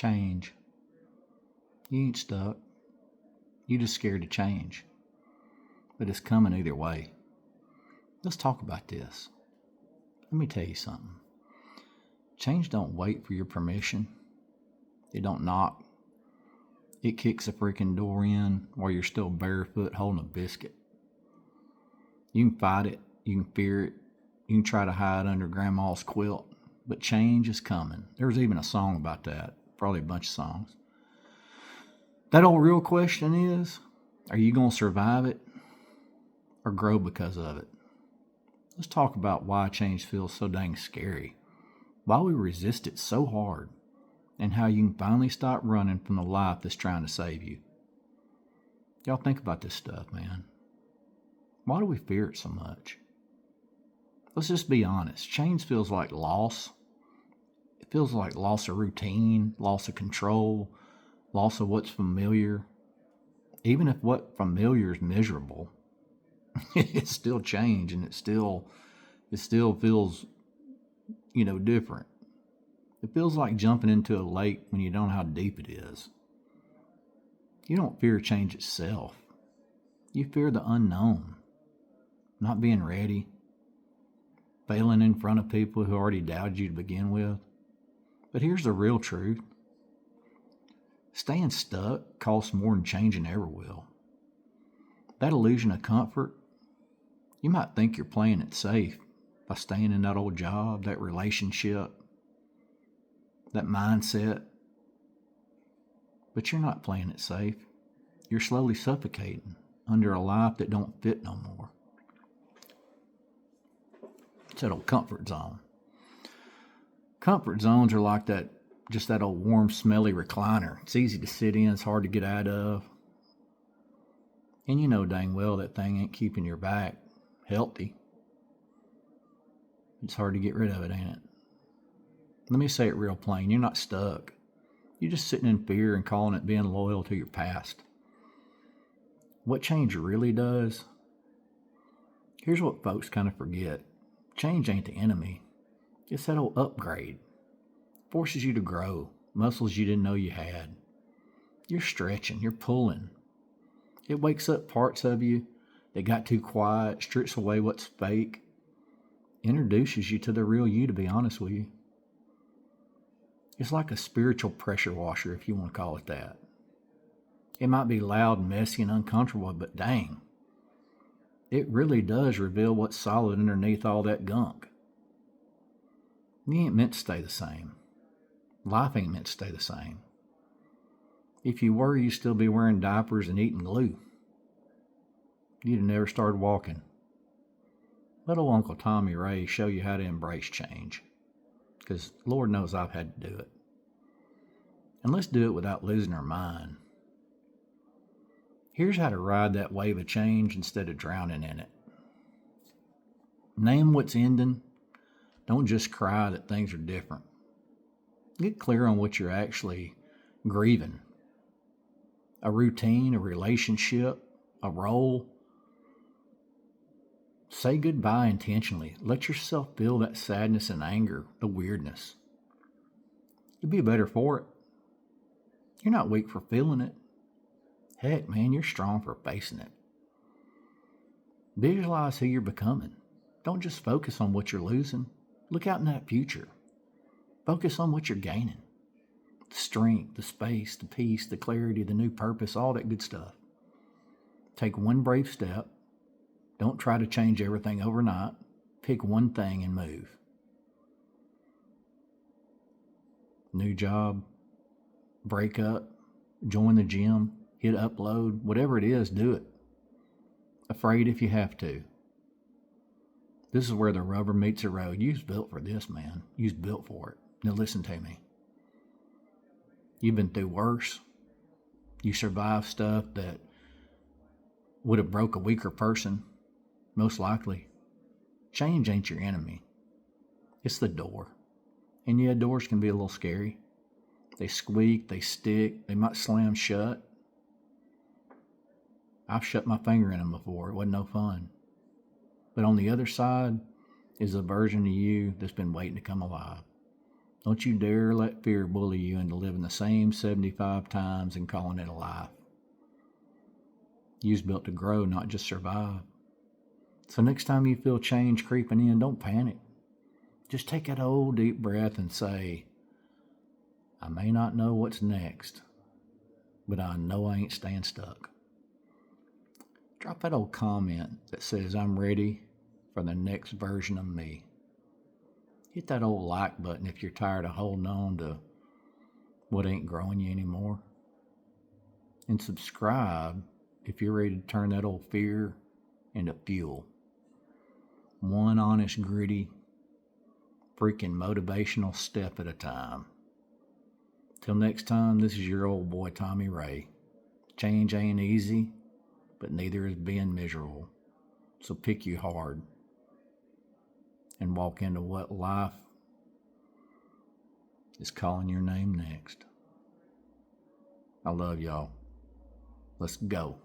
Change. You ain't stuck. You just scared to change. But it's coming either way. Let's talk about this. Let me tell you something. Change don't wait for your permission. It don't knock. It kicks a freaking door in while you're still barefoot holding a biscuit. You can fight it. You can fear it. You can try to hide under grandma's quilt. But change is coming. There's even a song about that. Probably a bunch of songs. That old real question is, are you going to survive it or grow because of it? Let's talk about why change feels so dang scary. Why we resist it so hard. And how you can finally stop running from the life that's trying to save you. Y'all think about this stuff, man. Why do we fear it so much? Let's just be honest. Change feels like loss. It feels like loss of routine, loss of control, loss of what's familiar. Even if what familiar is miserable, it's still change, and it still feels, different. It feels like jumping into a lake when you don't know how deep it is. You don't fear change itself. You fear the unknown, not being ready, failing in front of people who already doubted you to begin with. But here's the real truth. Staying stuck costs more than changing ever will. That illusion of comfort, you might think you're playing it safe by staying in that old job, that relationship, that mindset. But you're not playing it safe. You're slowly suffocating under a life that don't fit no more. It's that old comfort zone. Comfort zones are like that old warm, smelly recliner. It's easy to sit in, it's hard to get out of. And you know dang well that thing ain't keeping your back healthy. It's hard to get rid of it, ain't it? Let me say it real plain. You're not stuck. You're just sitting in fear and calling it being loyal to your past. What change really does, here's what folks kind of forget. Change ain't the enemy. It's that old upgrade. Forces you to grow, muscles you didn't know you had. You're stretching, you're pulling. It wakes up parts of you that got too quiet, strips away what's fake, introduces you to the real you, to be honest with you. It's like a spiritual pressure washer, if you want to call it that. It might be loud and messy and uncomfortable, but dang, it really does reveal what's solid underneath all that gunk. You ain't meant to stay the same. Life ain't meant to stay the same. If you were, you'd still be wearing diapers and eating glue. You'd have never started walking. Let old Uncle Tommy Ray show you how to embrace change. Because Lord knows I've had to do it. And let's do it without losing our mind. Here's how to ride that wave of change instead of drowning in it. Name what's ending. Don't just cry that things are different. Get clear on what you're actually grieving. A routine, a relationship, a role. Say goodbye intentionally. Let yourself feel that sadness and anger, the weirdness. You'll be better for it. You're not weak for feeling it. Heck, man, you're strong for facing it. Visualize who you're becoming. Don't just focus on what you're losing. Look out in that future. Focus on what you're gaining. The strength, the space, the peace, the clarity, the new purpose, all that good stuff. Take one brave step. Don't try to change everything overnight. Pick one thing and move. New job, break up, join the gym, hit upload, whatever it is, do it. Afraid if you have to. This is where the rubber meets the road. You was built for this, man. You was built for it. Now listen to me. You've been through worse. You survived stuff that would have broke a weaker person, most likely. Change ain't your enemy. It's the door. And yeah, doors can be a little scary. They squeak, they stick, they might slam shut. I've shut my finger in them before. It wasn't no fun. But on the other side is a version of you that's been waiting to come alive. Don't you dare let fear bully you into living the same 75 times and calling it a life. You was built to grow, not just survive. So next time you feel change creeping in, don't panic. Just take that old deep breath and say, I may not know what's next, but I know I ain't staying stuck. Drop that old comment that says I'm ready for the next version of me. Hit that old like button if you're tired of holding on to what ain't growing you anymore. And subscribe if you're ready to turn that old fear into fuel. One honest, gritty, freaking motivational step at a time. Till next time, this is your old boy Tommy Ray. Change ain't easy, but neither is being miserable. So pick you hard and walk into what life is calling your name next. I love y'all. Let's go.